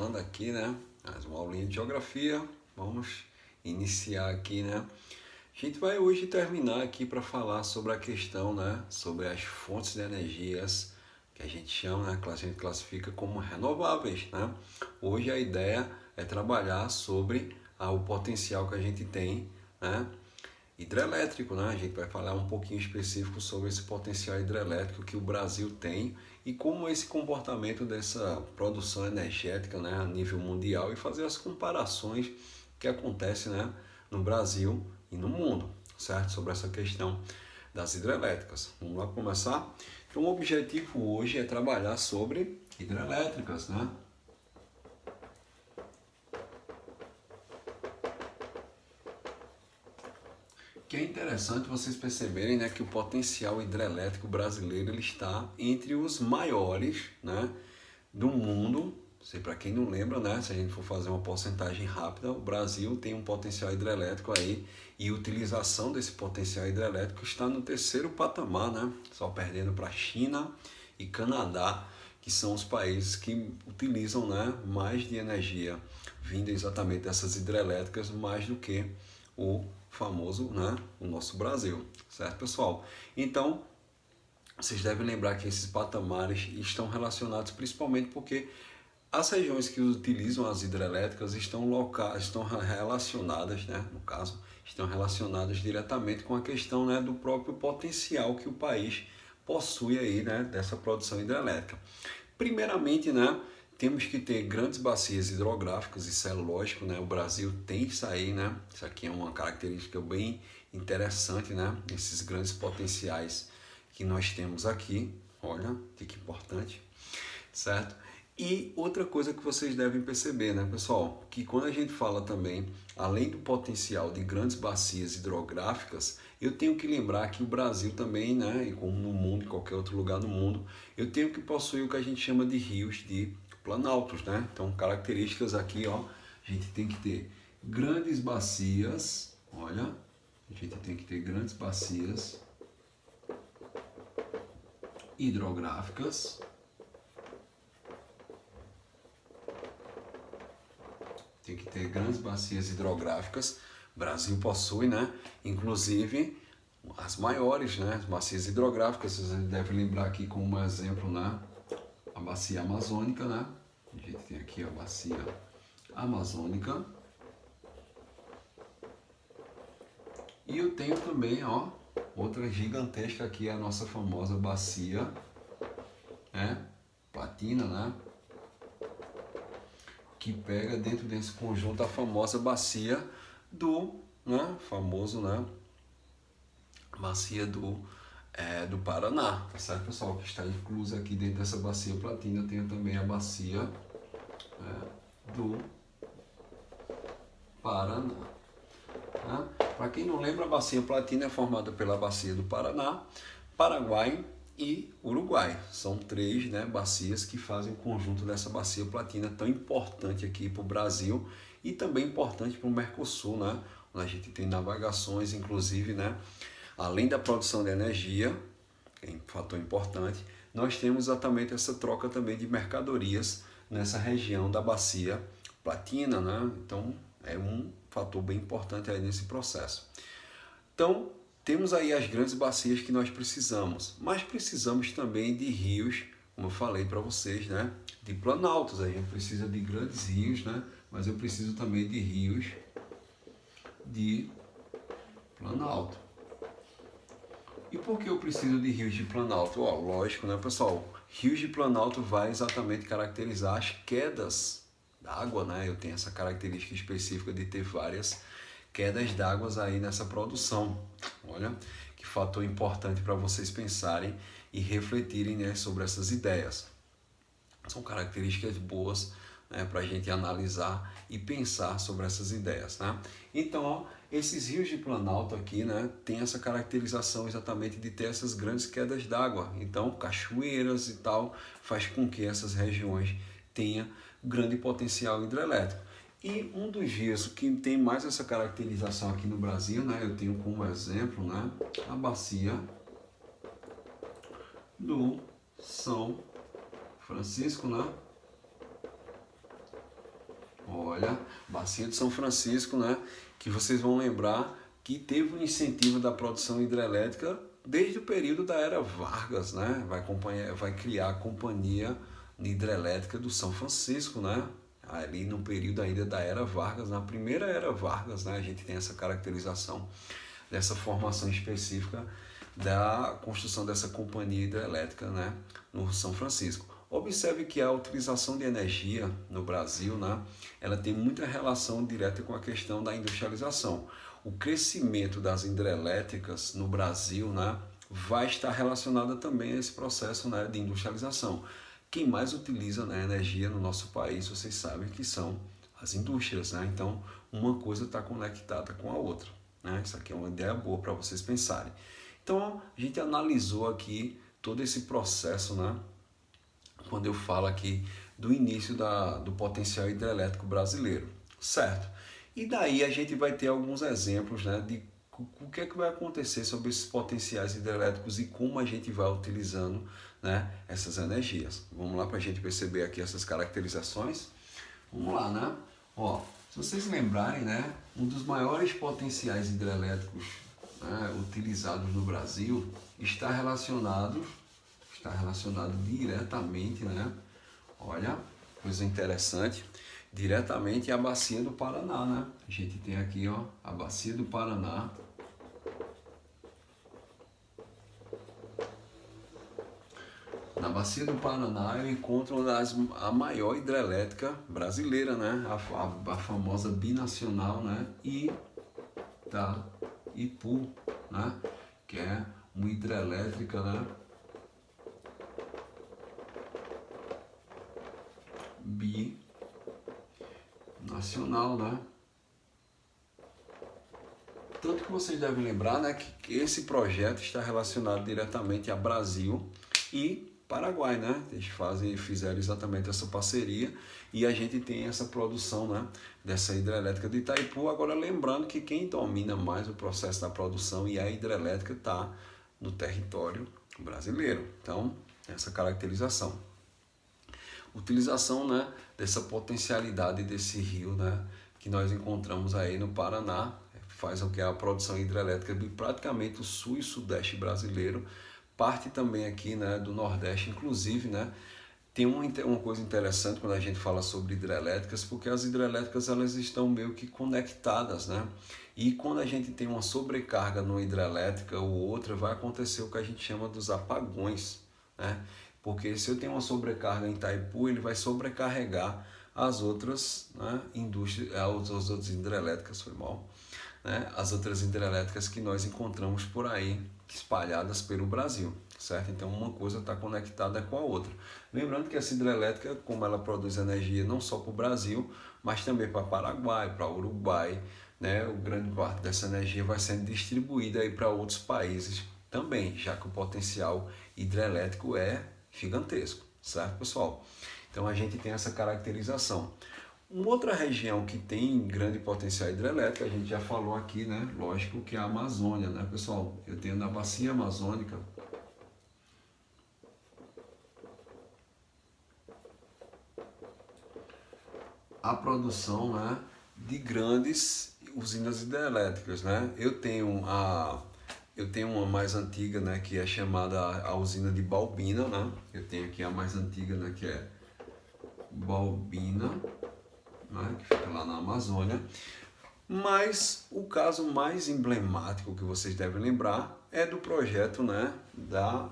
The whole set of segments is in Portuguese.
começando aqui, né? Mais uma aulinha de geografia. Vamos iniciar aqui, né? A gente vai hoje terminar aqui para falar sobre a questão, né? Sobre as fontes de energias que a gente chama, né? Que a gente classifica como renováveis, né? Hoje a ideia é trabalhar sobre o potencial que a gente tem, né? Hidrelétrico, né? A gente vai falar um pouquinho específico sobre esse potencial hidrelétrico que o Brasil tem e como esse comportamento dessa produção energética, né, a nível mundial e fazer as comparações que acontecem, né, no Brasil e no mundo, certo? Sobre essa questão das hidrelétricas. Vamos lá começar? Então, o objetivo hoje é trabalhar sobre hidrelétricas, né? Que é interessante vocês perceberem, né, que o potencial hidrelétrico brasileiro ele está entre os maiores, né, do mundo. Sei para quem não lembra, né, se a gente for fazer uma porcentagem rápida, o Brasil tem um potencial hidrelétrico aí e a utilização desse potencial hidrelétrico está no terceiro patamar, né, só perdendo para a China e Canadá, que são os países que utilizam, né, mais de energia vinda exatamente dessas hidrelétricas mais do que o famoso, né, o nosso Brasil, certo, pessoal? Então, vocês devem lembrar que esses patamares estão relacionados principalmente porque as regiões que utilizam as hidrelétricas estão relacionadas, né, no caso, estão relacionadas diretamente com a questão, né, do próprio potencial que o país possui aí, né, dessa produção hidrelétrica. Primeiramente, né, temos que ter grandes bacias hidrográficas, isso é lógico, né? O Brasil tem isso aí, né? Isso aqui é uma característica bem interessante, né? Esses grandes potenciais que nós temos aqui, olha, que importante, certo? E outra coisa que vocês devem perceber, né, pessoal, que quando a gente fala também, além do potencial de grandes bacias hidrográficas, eu tenho que lembrar que o Brasil também, né, e como no mundo, em qualquer outro lugar do mundo, eu tenho que possuir o que a gente chama de rios de planaltos, né? Então, características aqui, ó, a gente tem que ter grandes bacias, olha, a gente tem que ter grandes bacias hidrográficas. Tem que ter grandes bacias hidrográficas. O Brasil possui, né? Inclusive as maiores, né? As bacias hidrográficas. Vocês devem lembrar aqui como exemplo, né? A bacia amazônica, né? A gente tem aqui a bacia amazônica. E eu tenho também, ó, outra gigantesca aqui, a nossa famosa bacia, né? Platina, né? Que pega dentro desse conjunto a famosa bacia do, né, famoso, né, bacia do Paraná, tá certo, pessoal? Que está inclusa aqui dentro dessa bacia platina, tem também a bacia do Paraná. Né? Para quem não lembra, a bacia platina é formada pela bacia do Paraná, Paraguai e Uruguai. São três, né, bacias que fazem o conjunto dessa bacia platina tão importante aqui para o Brasil e também importante para o Mercosul, né? Onde a gente tem navegações, inclusive, né? Além da produção de energia, que é um fator importante, nós temos exatamente essa troca também de mercadorias nessa região da bacia platina, né? Então é um fator bem importante aí nesse processo. Então, temos aí as grandes bacias que nós precisamos, mas precisamos também de rios, como eu falei para vocês, né? De planaltos, a gente precisa de grandes rios, né? Mas eu preciso também de rios de planalto. E por que eu preciso de rios de planalto? Ó, lógico, né, pessoal? Rios de planalto vai exatamente caracterizar as quedas d'água, né? Eu tenho essa característica específica de ter várias quedas d'água aí nessa produção. Olha, que fator importante para vocês pensarem e refletirem, né, sobre essas ideias. São características boas, né, para a gente analisar e pensar sobre essas ideias, né? Então, ó, esses rios de planalto aqui, né, tem essa caracterização exatamente de ter essas grandes quedas d'água. Então, cachoeiras e tal, faz com que essas regiões tenham grande potencial hidrelétrico. E um dos rios que tem mais essa caracterização aqui no Brasil, né, eu tenho como exemplo, né, a bacia do São Francisco, né? Olha, Bacia de São Francisco, né? Que vocês vão lembrar que teve um incentivo da produção hidrelétrica desde o período da Era Vargas, né? Vai criar a Companhia Hidrelétrica do São Francisco, né? Ali no período ainda da Era Vargas, na primeira Era Vargas, né? A gente tem essa caracterização dessa formação específica da construção dessa companhia hidrelétrica, né? No São Francisco. Observe que a utilização de energia no Brasil, né, ela tem muita relação direta com a questão da industrialização. O crescimento das hidrelétricas no Brasil, né, vai estar relacionado também a esse processo, né, de industrialização. Quem mais utiliza, né, energia no nosso país, vocês sabem que são as indústrias, né? Então, uma coisa está conectada com a outra, né? Isso aqui é uma ideia boa para vocês pensarem. Então, a gente analisou aqui todo esse processo, né? Quando eu falo aqui do início do potencial hidrelétrico brasileiro, certo? E daí a gente vai ter alguns exemplos, né, de o que é que vai acontecer sobre esses potenciais hidrelétricos e como a gente vai utilizando, né, essas energias. Vamos lá para a gente perceber aqui essas caracterizações? Vamos lá, né? Ó, se vocês lembrarem, né, um dos maiores potenciais hidrelétricos, né, utilizados no Brasil está relacionado diretamente, né? Olha, coisa interessante, diretamente à Bacia do Paraná, né? A gente tem aqui, ó, a Bacia do Paraná. Na Bacia do Paraná eu encontro a maior hidrelétrica brasileira, né? A famosa binacional, né? Itaipu, né? Que é uma hidrelétrica, né? Binacional, né? Tanto que vocês devem lembrar, né, que esse projeto está relacionado diretamente a Brasil e Paraguai, né? Eles fizeram exatamente essa parceria e a gente tem essa produção, né, dessa hidrelétrica de Itaipu. Agora lembrando que quem domina mais o processo da produção e a hidrelétrica está no território brasileiro. Então, essa caracterização. Utilização, né, dessa potencialidade desse rio, né, que nós encontramos aí no Paraná, faz com que a produção hidrelétrica de praticamente o sul e sudeste brasileiro, parte também aqui, né, do nordeste, inclusive, né, tem uma coisa interessante quando a gente fala sobre hidrelétricas, porque as hidrelétricas elas estão meio que conectadas, né, e quando a gente tem uma sobrecarga numa hidrelétrica ou outra, vai acontecer o que a gente chama dos apagões, né, porque se eu tenho uma sobrecarga em Itaipu, ele vai sobrecarregar as outras, né, indústrias, as outras hidrelétricas, né, as outras hidrelétricas que nós encontramos por aí, espalhadas pelo Brasil, certo? Então uma coisa está conectada com a outra. Lembrando que essa hidrelétrica, como ela produz energia não só para o Brasil, mas também para Paraguai, para Uruguai, né, o grande parte dessa energia vai sendo distribuída aí para outros países também, já que o potencial hidrelétrico é gigantesco, certo, pessoal? Então a gente tem essa caracterização. Uma outra região que tem grande potencial hidrelétrico, a gente já falou aqui, né? Lógico que é a Amazônia, né, pessoal? Eu tenho na bacia amazônica a produção, né, de grandes usinas hidrelétricas, né? Eu tenho uma mais antiga, né, que é chamada a usina de Balbina, né? Eu tenho aqui a mais antiga, né, que é Balbina, né, que fica lá na Amazônia. Mas o caso mais emblemático que vocês devem lembrar é do projeto, né,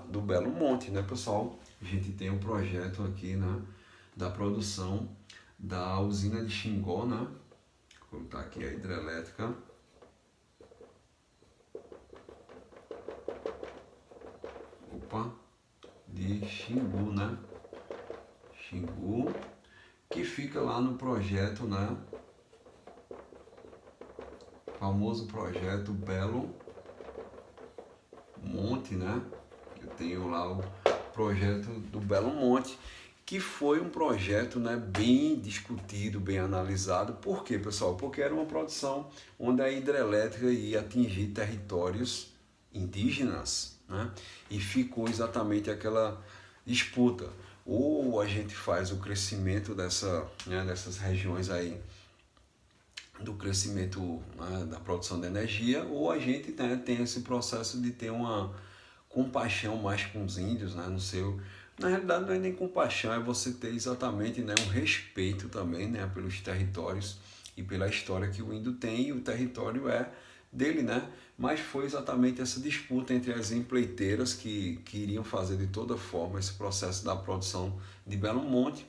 do Belo Monte, né, pessoal? A gente tem um projeto aqui, né, da produção da usina de Xingó, né? Vou colocar aqui a hidrelétrica. De Xingu, né? Xingu, que fica lá no projeto, né? Famoso projeto Belo Monte, né? Eu tenho lá o projeto do Belo Monte, que foi um projeto, né, bem discutido, bem analisado. Por quê, pessoal? Porque era uma produção onde a hidrelétrica ia atingir territórios indígenas, né? E ficou exatamente aquela disputa. Ou a gente faz o crescimento dessas regiões aí do crescimento, né, da produção de energia, ou a gente, né, tem esse processo de ter uma compaixão mais com os índios, né, no seu... Na realidade não é nem compaixão, é você ter exatamente, né, um respeito também, né, pelos territórios e pela história que o índio tem, e o território é dele, né? Mas foi exatamente essa disputa entre as empreiteiras que iriam fazer de toda forma esse processo da produção de Belo Monte,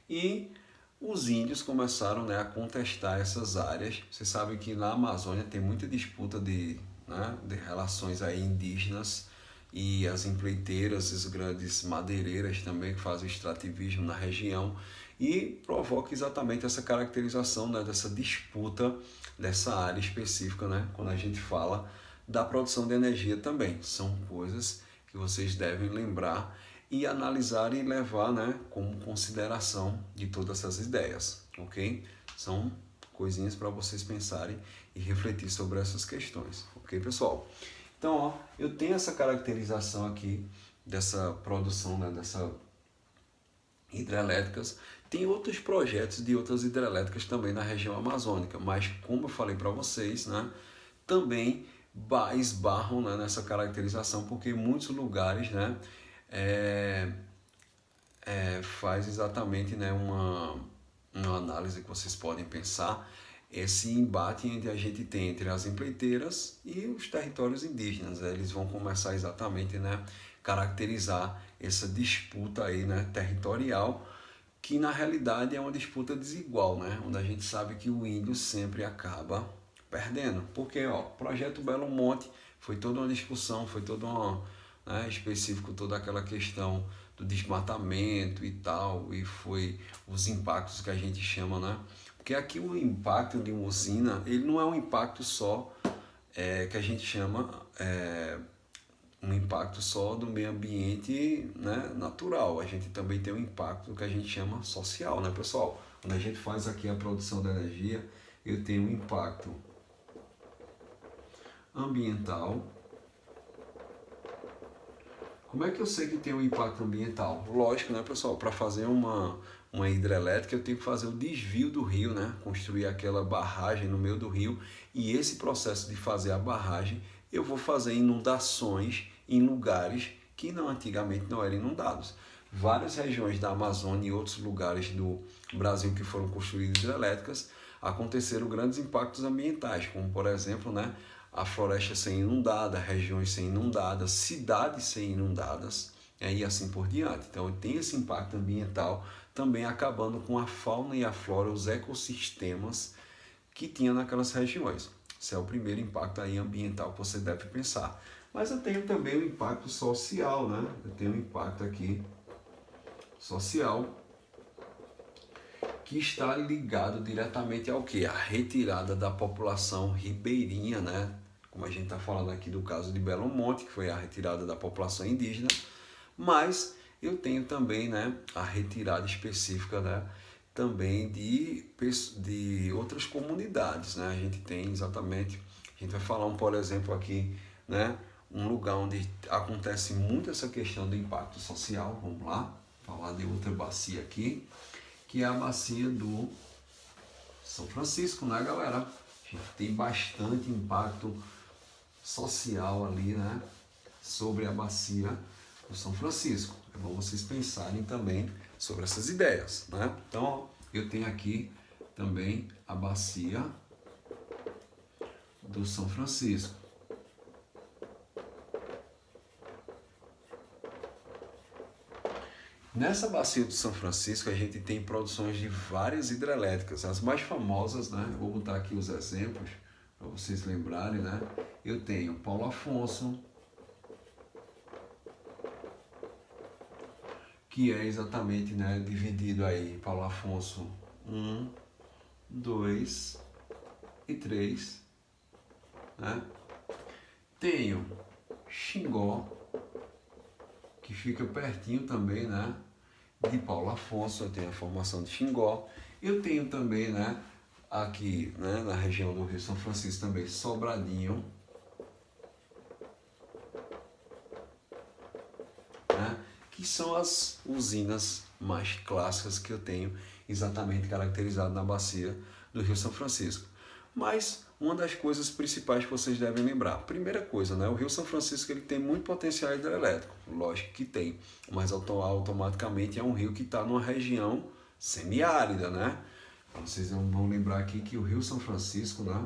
e os índios começaram, né, a contestar essas áreas. Você sabe que na Amazônia tem muita disputa né, de relações aí indígenas, e as empreiteiras, as grandes madeireiras também que fazem extrativismo na região, e provoca exatamente essa caracterização, né, dessa disputa dessa área específica, né, quando a gente fala da produção de energia também. São coisas que vocês devem lembrar e analisar e levar, né, como consideração de todas essas ideias, ok? São coisinhas para vocês pensarem e refletir sobre essas questões, ok, pessoal? Então, ó, eu tenho essa caracterização aqui dessa produção, né, dessa hidrelétricas. Tem outros projetos de outras hidrelétricas também na região amazônica, mas como eu falei para vocês, né, também esbarram, né, nessa caracterização, porque muitos lugares, né, faz exatamente, né, uma análise que vocês podem pensar, esse embate entre a gente tem entre as empreiteiras e os territórios indígenas. Eles vão começar exatamente, né, caracterizar essa disputa aí, né, territorial, que na realidade é uma disputa desigual, né, onde a gente sabe que o índio sempre acaba perdendo. Porque, ó, o projeto Belo Monte foi toda uma discussão, foi toda uma, né, específico toda aquela questão do desmatamento e tal, e foi os impactos que a gente chama, né? Porque aqui o impacto de uma usina, ele não é um impacto só que a gente chama um impacto só do meio ambiente, né, natural. A gente também tem um impacto que a gente chama social, né, pessoal? Quando a gente faz aqui a produção da energia, eu tenho um impacto ambiental. Como é que eu sei que tem um impacto ambiental? Lógico, né, pessoal? Para fazer uma hidrelétrica, eu tenho que fazer o desvio do rio, né? Construir aquela barragem no meio do rio. E esse processo de fazer a barragem, eu vou fazer inundações em lugares que antigamente não eram inundados. Várias regiões da Amazônia e outros lugares do Brasil que foram construídas hidrelétricas, aconteceram grandes impactos ambientais, como por exemplo, né, a floresta ser inundada, regiões ser inundadas, cidades ser inundadas, e assim por diante. Então tem esse impacto ambiental também acabando com a fauna e a flora, os ecossistemas que tinha naquelas regiões. Esse é o primeiro impacto aí ambiental que você deve pensar. Mas eu tenho também o impacto social, né? Eu tenho um impacto aqui social que está ligado diretamente ao que? A retirada da população ribeirinha, né? Como a gente está falando aqui do caso de Belo Monte, que foi a retirada da população indígena, mas eu tenho também, né, a retirada específica, né, também de outras comunidades, né? A gente tem exatamente, a gente vai falar por exemplo aqui, né, um lugar onde acontece muito essa questão do impacto social. Vamos lá, falar de outra bacia aqui, que é a bacia do São Francisco, né, galera? A gente tem bastante impacto social ali, né, sobre a bacia do São Francisco. É bom vocês pensarem também sobre essas ideias, né? Então, eu tenho aqui também a bacia do São Francisco. Nessa bacia do São Francisco, a gente tem produções de várias hidrelétricas. As mais famosas, né? Vou botar aqui os exemplos para vocês lembrarem, né? Eu tenho Paulo Afonso, que é exatamente, né, dividido aí, Paulo Afonso 1, 2 e 3, né? Tenho Xingó, que fica pertinho também, né, de Paulo Afonso. Eu tenho a formação de Xingó. Eu tenho também, né, aqui, né, na região do Rio São Francisco também, Sobradinho, né, que são as usinas mais clássicas que eu tenho exatamente caracterizado na bacia do Rio São Francisco. Mas uma das coisas principais que vocês devem lembrar, primeira coisa, né, o Rio São Francisco ele tem muito potencial hidrelétrico, lógico que tem, mas automaticamente é um rio que está numa região semiárida, né? Vocês vão lembrar aqui que o Rio São Francisco, né,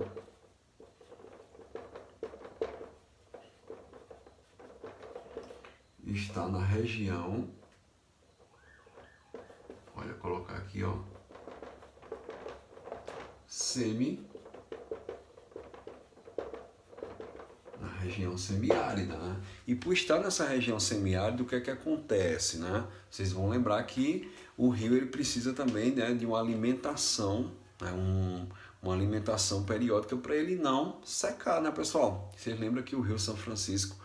está na região, olha, colocar aqui, ó, na região semiárida, né? E por estar nessa região semiárida, o que é que acontece, né? Vocês vão lembrar que o rio ele precisa também, né, de uma alimentação, né, uma alimentação periódica para ele não secar, né, pessoal? Vocês lembram que o Rio São Francisco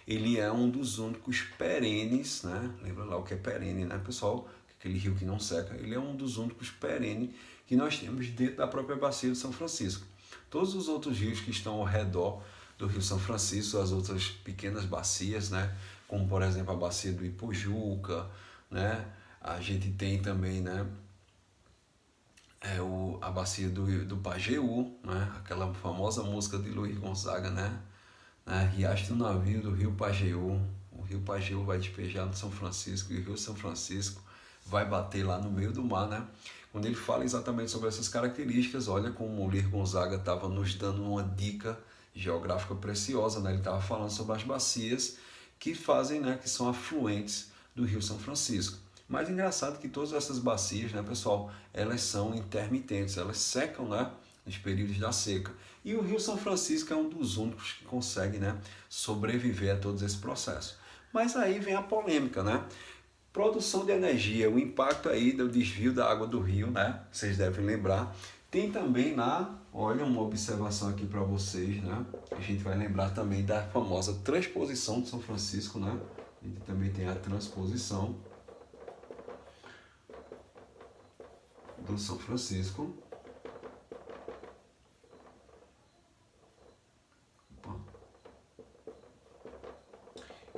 ele é um dos únicos perenes, né? Lembra lá o que é perene, né, pessoal? Aquele rio que não seca, ele é um dos únicos perenes que nós temos dentro da própria bacia do São Francisco. Todos os outros rios que estão ao redor do Rio São Francisco, as outras pequenas bacias, né, como por exemplo a bacia do Ipojuca, né, a gente tem também, né, a bacia do Pajeú, né, aquela famosa música de Luiz Gonzaga, né, Riacho do navio do Rio Pajeú, o Rio Pajeú vai despejar no São Francisco e o Rio São Francisco vai bater lá no meio do mar, né? Quando ele fala exatamente sobre essas características, olha como o Luiz Gonzaga estava nos dando uma dica geográfica preciosa, né? Ele estava falando sobre as bacias que fazem, né, que são afluentes do Rio São Francisco. Mas engraçado que todas essas bacias, né, pessoal, elas são intermitentes, elas secam, né, nos períodos da seca. E o Rio São Francisco é um dos únicos que consegue, né, sobreviver a todo esse processo. Mas aí vem a polêmica, né? Produção de energia, o impacto aí do desvio da água do rio, né? Vocês devem lembrar. Tem também lá, olha uma observação aqui para vocês, né? A gente vai lembrar também da famosa transposição de São Francisco, né? A gente também tem a transposição do São Francisco.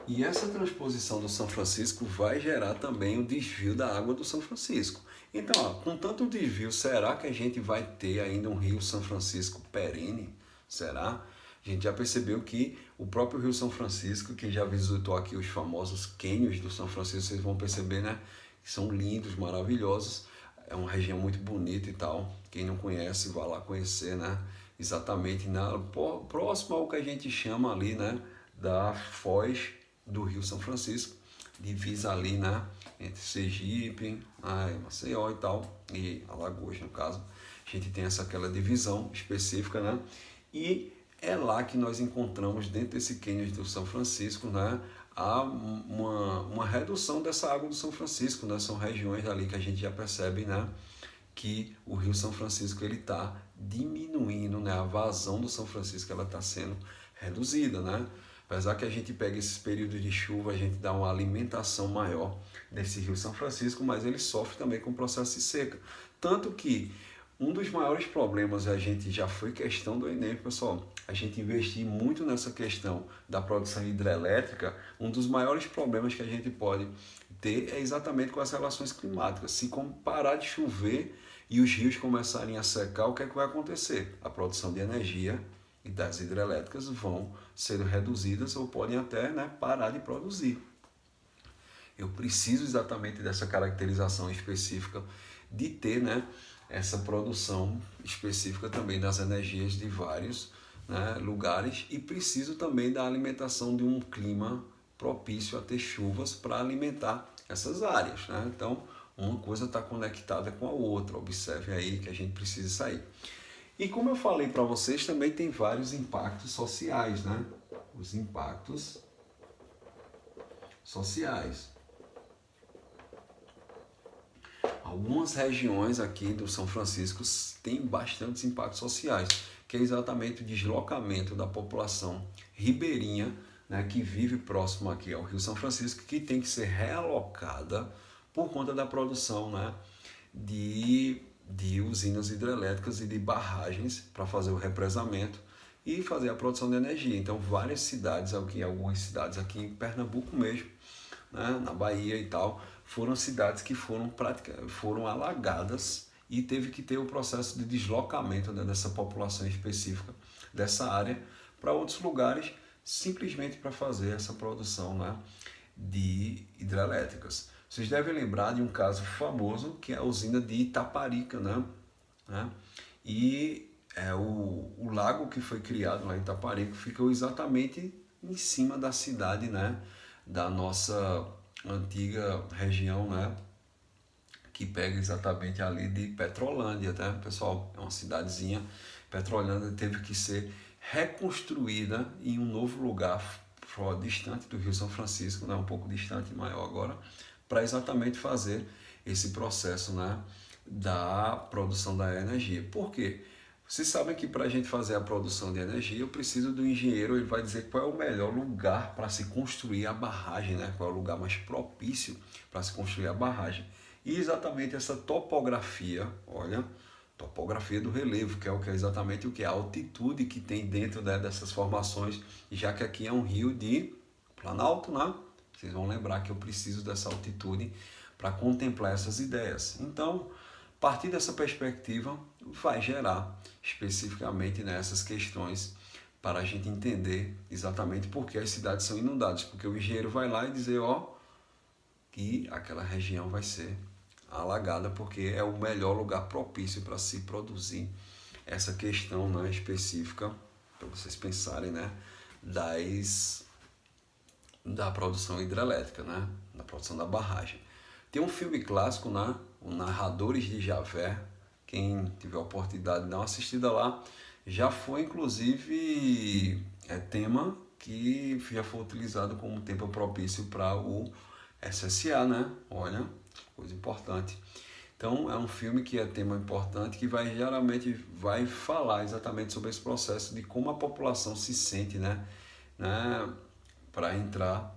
E essa transposição do São Francisco vai gerar também o desvio da água do São Francisco. Então, ó, com tanto desvio, será que a gente vai ter ainda um Rio São Francisco perene? Será? A gente já percebeu que o próprio Rio São Francisco, quem já visitou aqui os famosos cânions do São Francisco, vocês vão perceber, né, que são lindos, maravilhosos. É uma região muito bonita e tal. Quem não conhece, vá lá conhecer, né? Exatamente próximo ao que a gente chama ali, né, da foz do Rio São Francisco, divisa ali, né, entre Sergipe, Maceió e tal, e Alagoas no caso. A gente tem aquela divisão específica, né, e é lá que nós encontramos dentro desse cânion do São Francisco, né, há uma redução dessa água do São Francisco, né, são regiões ali que a gente já percebe, né, que o Rio São Francisco ele está diminuindo, né, a vazão do São Francisco ela está sendo reduzida, né. Apesar que a gente pega esses períodos de chuva, a gente dá uma alimentação maior nesse Rio São Francisco, mas ele sofre também com o processo de seca. Tanto que um dos maiores problemas, a gente já foi questão do Enem, pessoal, a gente investir muito nessa questão da produção hidrelétrica, um dos maiores problemas que a gente pode ter é exatamente com as relações climáticas. Se parar de chover e os rios começarem a secar, o que é que vai acontecer? A produção de energia e das hidrelétricas vão ser reduzidas ou podem até, né, parar de produzir. Eu preciso exatamente dessa caracterização específica de ter, né, essa produção específica também das energias de vários, né, lugares e preciso também da alimentação de um clima propício a ter chuvas para alimentar essas áreas, né? Então, uma coisa está conectada com a outra. Observe aí que a gente precisa sair. E como eu falei para vocês, também tem vários impactos sociais, né? Os impactos sociais. Algumas regiões aqui do São Francisco têm bastantes impactos sociais, que é exatamente o deslocamento da população ribeirinha, né, que vive próximo aqui ao Rio São Francisco, que tem que ser realocada por conta da produção, né, de usinas hidrelétricas e de barragens para fazer o represamento e fazer a produção de energia. Então, várias cidades, algumas cidades aqui em Pernambuco mesmo, né, na Bahia e tal, foram cidades que foram alagadas e teve que ter o processo de deslocamento, né, dessa população específica dessa área para outros lugares, simplesmente para fazer essa produção, né, de hidrelétricas. Vocês devem lembrar de um caso famoso que é a usina de Itaparica, né? E o lago que foi criado lá em Itaparica ficou exatamente em cima da cidade, né, da nossa antiga região, né, que pega exatamente ali de Petrolândia, tá? Pessoal, é uma cidadezinha. Petrolândia teve que ser reconstruída em um novo lugar distante do Rio São Francisco, né? Um pouco distante, maior agora, para exatamente fazer esse processo, né, da produção da energia. Por quê? Vocês sabem que para a gente fazer a produção de energia, eu preciso do engenheiro, ele vai dizer qual é o melhor lugar para se construir a barragem, né? Qual é o lugar mais propício para se construir a barragem. E exatamente essa topografia, olha, topografia do relevo, que é exatamente o que? A altitude que tem dentro, né, dessas formações, já que aqui é um rio de Planalto, né? Vocês vão lembrar que eu preciso dessa altitude para contemplar essas ideias. Então, a partir dessa perspectiva, vai gerar especificamente nessas questões para a gente entender exatamente por que as cidades são inundadas, porque o engenheiro vai lá e dizer, ó, que aquela região vai ser alagada porque é o melhor lugar propício para se produzir essa questão, né, específica, para vocês pensarem, né, da produção hidrelétrica, né, da produção da barragem. Tem um filme clássico, né, o Narradores de Javé, quem tiver a oportunidade de dar uma assistida lá, já foi inclusive tema que já foi utilizado como tempo propício para o SSA, né? Olha, coisa importante. Então é um filme que é tema importante, que geralmente vai falar exatamente sobre esse processo de como a população se sente, né? Para entrar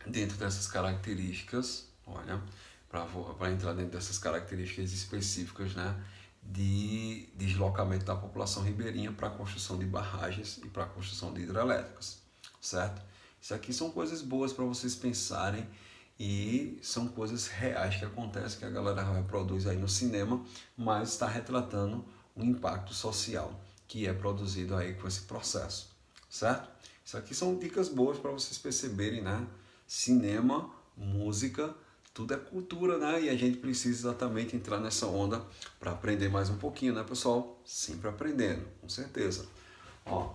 dentro dessas características, olha, para entrar dentro dessas características específicas, né, de deslocamento da população ribeirinha para a construção de barragens e para a construção de hidrelétricas, certo? Isso aqui são coisas boas para vocês pensarem e são coisas reais que acontecem, que a galera reproduz aí no cinema, mas está retratando o impacto social que é produzido aí com esse processo, certo? Isso aqui são dicas boas para vocês perceberem, né? Cinema, música, tudo é cultura, né? E a gente precisa exatamente entrar nessa onda para aprender mais um pouquinho, né, pessoal? Sempre aprendendo, com certeza. Ó,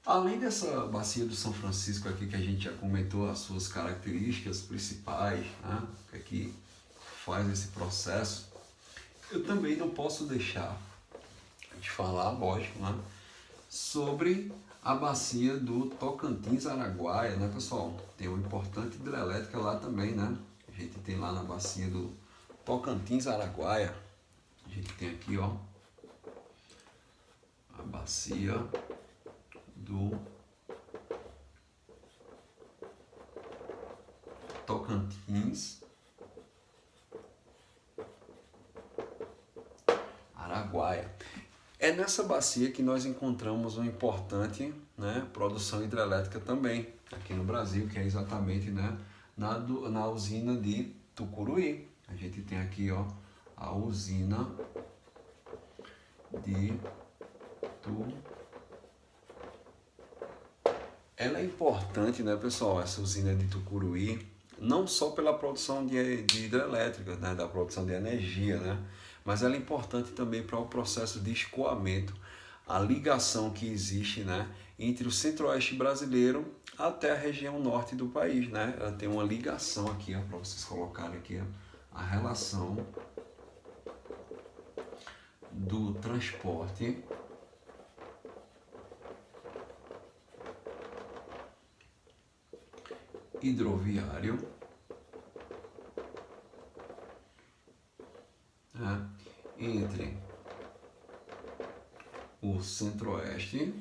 além dessa bacia do São Francisco aqui que a gente já comentou as suas características principais, né, que faz esse processo, eu também não posso deixar de falar, lógico, né, sobre a bacia do Tocantins-Araguaia, né, pessoal? Tem uma importante hidrelétrica lá também, né? A gente tem lá na bacia do Tocantins-Araguaia, a gente tem aqui, ó, a bacia do Tocantins Araguaia. É nessa bacia que nós encontramos uma importante, né, produção hidrelétrica também, aqui no Brasil, que é exatamente, né, na usina de Tucuruí. A gente tem aqui, ó, a usina de Tucuruí. Ela é importante, né, pessoal, essa usina de Tucuruí, não só pela produção de hidrelétrica, né, da produção de energia, né, mas ela é importante também para o processo de escoamento, a ligação que existe, né, entre o centro-oeste brasileiro até a região norte do país, né? Ela tem uma ligação aqui, para vocês colocarem aqui, ó, a relação do transporte hidroviário, né, entre o centro-oeste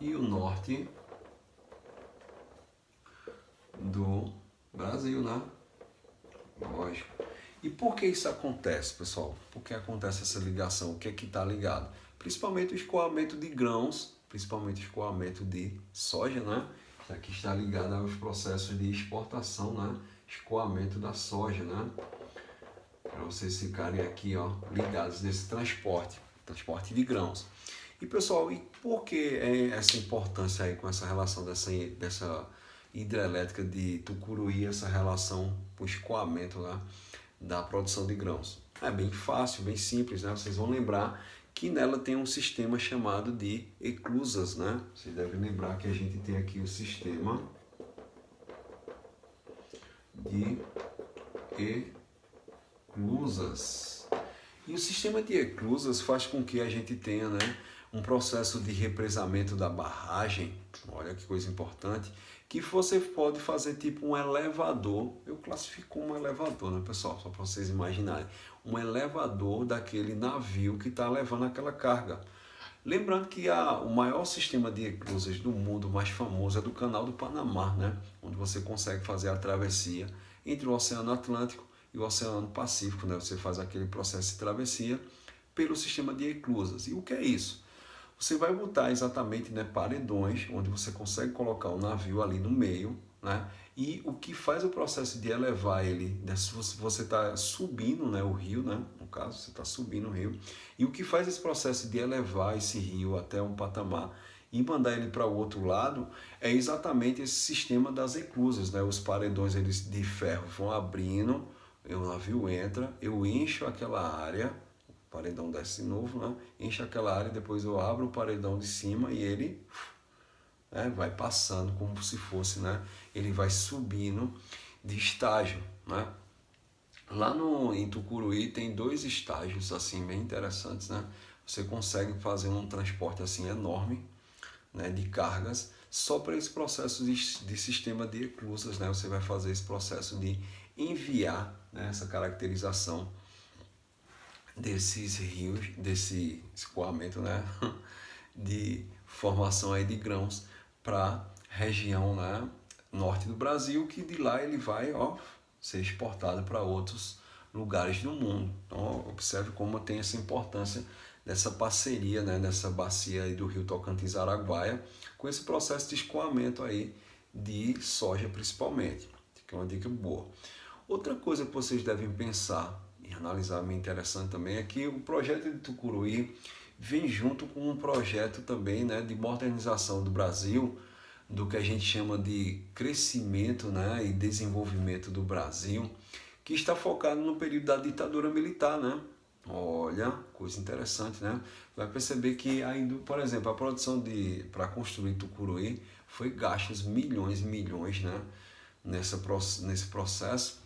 e o norte do Brasil, né? Lógico. E por que isso acontece, pessoal? Por que acontece essa ligação? O que é que está ligado? Principalmente o escoamento de grãos, principalmente o escoamento de soja, né? Isso aqui está ligado aos processos de exportação, né? Escoamento da soja, né? Para vocês ficarem aqui, ó, ligados nesse transporte de grãos. E pessoal, e por que essa importância aí com essa relação dessa hidrelétrica de Tucuruí, essa relação com o escoamento, né, da produção de grãos? É bem fácil, bem simples, né? Vocês vão lembrar que nela tem um sistema chamado de eclusas, né? Vocês devem lembrar que a gente tem aqui o sistema de eclusas. E o sistema de eclusas faz com que a gente tenha, né, um processo de represamento da barragem, olha que coisa importante, que você pode fazer tipo um elevador, eu classifico como um elevador, né, pessoal, só para vocês imaginarem, um elevador daquele navio que está levando aquela carga. Lembrando que o maior sistema de eclusas do mundo, mais famoso, é do Canal do Panamá, né, onde você consegue fazer a travessia entre o Oceano Atlântico e o Oceano Pacífico, né? Você faz aquele processo de travessia pelo sistema de eclusas. E o que é isso? Você vai botar exatamente, né, paredões, onde você consegue colocar o navio ali no meio, né? E o que faz o processo de elevar ele, né, se você está subindo, né, o rio, né, no caso, você está subindo o rio, e o que faz esse processo de elevar esse rio até um patamar e mandar ele para o outro lado é exatamente esse sistema das eclusas, né? Os paredões eles de ferro vão abrindo, o navio entra, eu encho aquela área, o paredão desce de novo, né? Encho aquela área, depois eu abro o paredão de cima e ele, né, vai passando como se fosse, né? Ele vai subindo de estágio, né? Lá em Tucuruí tem 2 estágios assim bem interessantes, né? Você consegue fazer um transporte assim enorme, né, de cargas só para esse processo de sistema de eclusas, né? Você vai fazer esse processo de enviar, né, essa caracterização desses rios, desse escoamento, né, de formação aí de grãos para região, né, norte do Brasil, que de lá ele vai, ó, ser exportado para outros lugares do mundo. Então observe como tem essa importância dessa parceria, né, nessa bacia aí do rio Tocantins-Araguaia, com esse processo de escoamento aí de soja principalmente, que é uma dica boa. Outra coisa que vocês devem pensar e analisar, bem interessante também, é que o projeto de Tucuruí vem junto com um projeto também, né, de modernização do Brasil, do que a gente chama de crescimento, né, e desenvolvimento do Brasil, que está focado no período da ditadura militar, né? Olha, coisa interessante, né? Vai perceber que, por exemplo, a produção para construir Tucuruí foi gastos milhões e milhões, né? Nesse processo,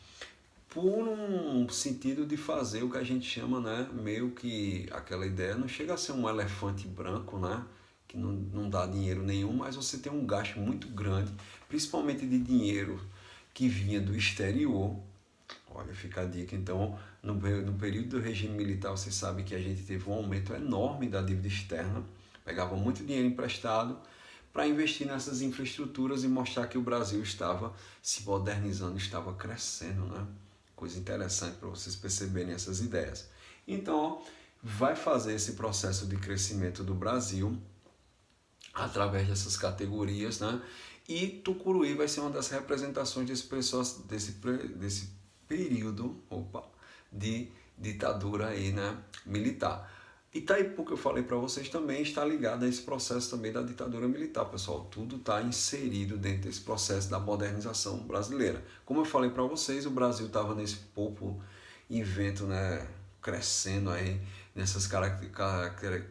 por um sentido de fazer o que a gente chama, né? Meio que aquela ideia, não chega a ser um elefante branco, né? Que não dá dinheiro nenhum, mas você tem um gasto muito grande, principalmente de dinheiro que vinha do exterior. Olha, fica a dica. Então, no período do regime militar, você sabe que a gente teve um aumento enorme da dívida externa, pegava muito dinheiro emprestado para investir nessas infraestruturas e mostrar que o Brasil estava se modernizando, estava crescendo, né? Coisa interessante para vocês perceberem essas ideias. Então, vai fazer esse processo de crescimento do Brasil através dessas categorias, né? E Tucuruí vai ser uma das representações desse período de ditadura aí, né, militar. Itaipu, que eu falei para vocês, também está ligado a esse processo também da ditadura militar, pessoal. Tudo está inserido dentro desse processo da modernização brasileira. Como eu falei para vocês, o Brasil estava nesse pouco invento, né, crescendo aí nessas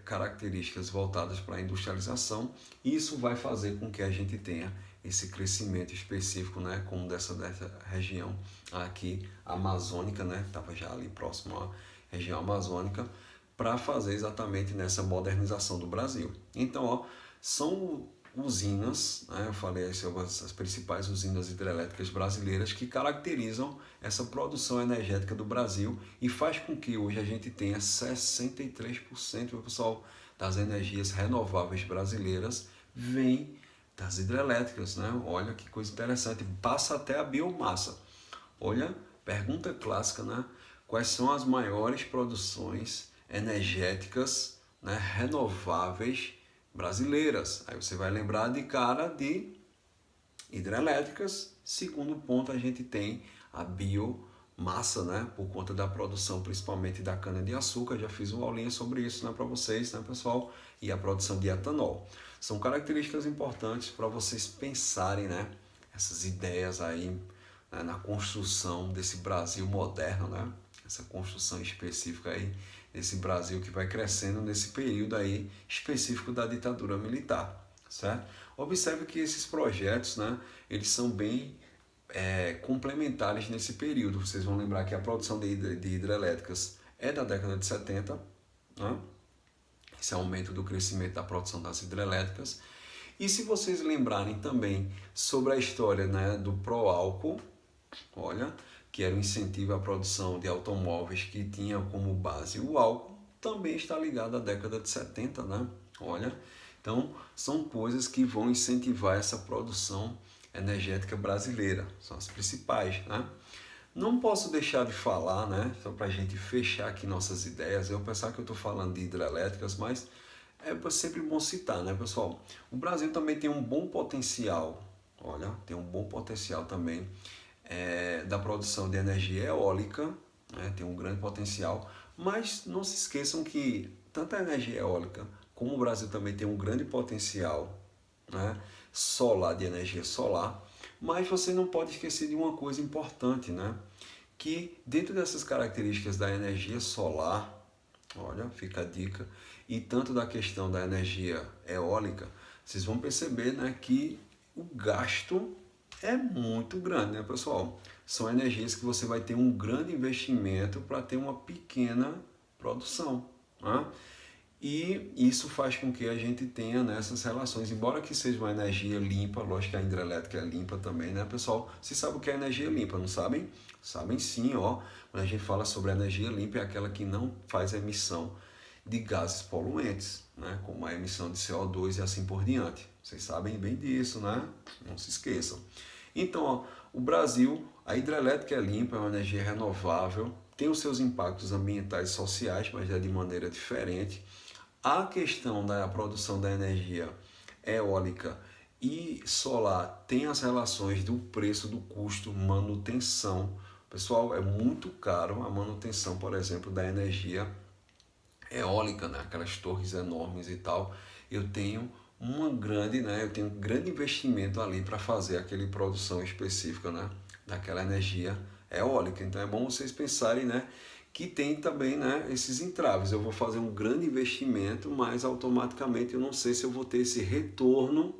características voltadas para a industrialização. Isso vai fazer com que a gente tenha esse crescimento específico, né, como dessa região aqui amazônica, né, estava já ali próximo à região amazônica, para fazer exatamente nessa modernização do Brasil. Então, ó, são usinas, né, eu falei sobre as principais usinas hidrelétricas brasileiras que caracterizam essa produção energética do Brasil e faz com que hoje a gente tenha 63%, pessoal, das energias renováveis brasileiras vem das hidrelétricas, né? Olha que coisa interessante, passa até a biomassa. Olha, pergunta clássica, né? Quais são as maiores produções energéticas, né, renováveis brasileiras? Aí você vai lembrar de cara de hidrelétricas. Segundo ponto, a gente tem a biomassa, né? Por conta da produção principalmente da cana-de-açúcar. Já fiz uma aulinha sobre isso, né, para vocês, né, pessoal? E a produção de etanol. São características importantes para vocês pensarem, né? Essas ideias aí, né, na construção desse Brasil moderno, né? Essa construção específica aí, desse Brasil que vai crescendo nesse período aí específico da ditadura militar, certo? Observe que esses projetos, né, eles são bem complementares nesse período. Vocês vão lembrar que a produção de hidrelétricas é da década de 70, né? Esse aumento do crescimento da produção das hidrelétricas. E se vocês lembrarem também sobre a história, né, do pró-álcool, olha, que era um incentivo à produção de automóveis que tinha como base o álcool, também está ligado à década de 70, né? Olha, então são coisas que vão incentivar essa produção energética brasileira, são as principais, né? Não posso deixar de falar, né? Só para a gente fechar aqui nossas ideias. Eu pensar que eu estou falando de hidrelétricas, mas é sempre bom citar, né, pessoal? O Brasil também tem um bom potencial, olha, tem um bom potencial também da produção de energia eólica, né? Tem um grande potencial, mas não se esqueçam que tanto a energia eólica como o Brasil também tem um grande potencial, né, solar, de energia solar, mas você não pode esquecer de uma coisa importante, né, que dentro dessas características da energia solar, olha, fica a dica, e tanto da questão da energia eólica, vocês vão perceber, né, que o gasto é muito grande, né, pessoal? São energias que você vai ter um grande investimento para ter uma pequena produção, né? E isso faz com que a gente tenha nessas relações, embora que seja uma energia limpa, lógico que a hidrelétrica é limpa também, né, pessoal? Vocês sabem o que é energia limpa, não sabem? Sabem sim, ó. Quando a gente fala sobre energia limpa, é aquela que não faz emissão de gases poluentes, né, como a emissão de CO2 e assim por diante. Vocês sabem bem disso, né? Não se esqueçam. Então, ó, o Brasil, a hidrelétrica é limpa, é uma energia renovável, tem os seus impactos ambientais e sociais, mas é de maneira diferente. A questão da produção da energia eólica e solar tem as relações do preço, do custo, manutenção. Pessoal, é muito caro a manutenção, por exemplo, da energia eólica, né? Aquelas torres enormes e tal. Eu tenho eu tenho um grande investimento ali para fazer aquela produção específica, né, daquela energia eólica. Então é bom vocês pensarem, né, que tem também, né, esses entraves. Eu vou fazer um grande investimento, mas automaticamente eu não sei se eu vou ter esse retorno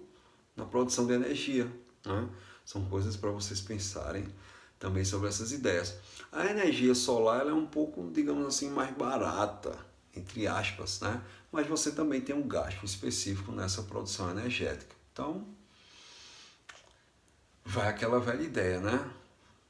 na produção de energia, né? São coisas para vocês pensarem também sobre essas ideias. A energia solar ela é um pouco, digamos assim, mais barata, entre aspas, né? Mas você também tem um gasto específico nessa produção energética. Então, vai aquela velha ideia, né?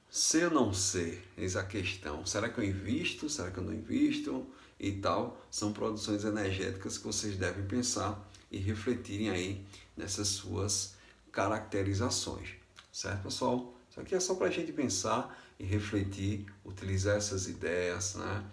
Ser ou não ser, eis a questão. Será que eu invisto? Será que eu não invisto? E tal. São produções energéticas que vocês devem pensar e refletirem aí nessas suas caracterizações. Certo, pessoal? Isso aqui é só para a gente pensar e refletir, utilizar essas ideias, né,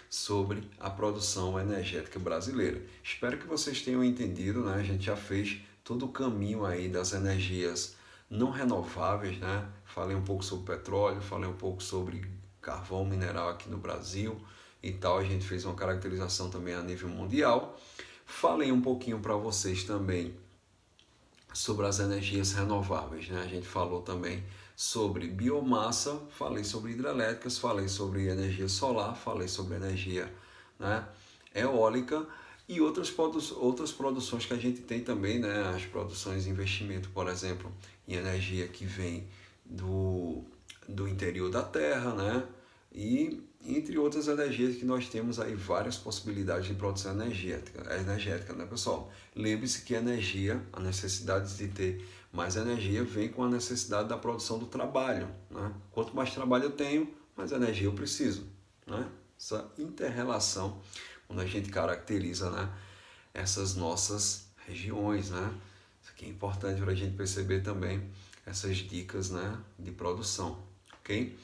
sobre a produção energética brasileira. Espero que vocês tenham entendido, né? A gente já fez todo o caminho aí das energias não renováveis, né? Falei um pouco sobre petróleo, falei um pouco sobre carvão mineral aqui no Brasil e tal. A gente fez uma caracterização também a nível mundial. Falei um pouquinho para vocês também sobre as energias renováveis, né? A gente falou também sobre biomassa, falei sobre hidrelétricas, falei sobre energia solar, falei sobre energia, né, eólica e outras produções que a gente tem também, né? As produções de investimento, por exemplo, em energia que vem do interior da Terra, né? E entre outras energias que nós temos aí várias possibilidades de produção energética, né, pessoal? Lembre-se que a energia, a necessidade de ter mais energia vem com a necessidade da produção do trabalho, né? Quanto mais trabalho eu tenho, mais energia eu preciso, né? Essa inter-relação, quando a gente caracteriza, né, essas nossas regiões, né? Isso aqui é importante para a gente perceber também essas dicas, né, de produção, ok?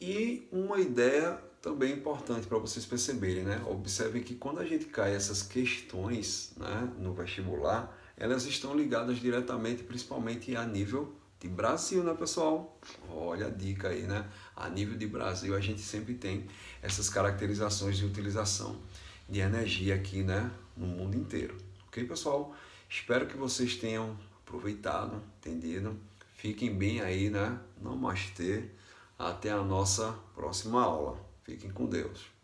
E uma ideia também importante para vocês perceberem, né? Observem que quando a gente cai essas questões, né, no vestibular, elas estão ligadas diretamente, principalmente a nível de Brasil, né, pessoal? Olha a dica aí, né? A nível de Brasil, a gente sempre tem essas caracterizações de utilização de energia aqui, né, no mundo inteiro. Ok, pessoal? Espero que vocês tenham aproveitado, entendido. Fiquem bem aí, né? Namastê. Até a nossa próxima aula. Fiquem com Deus.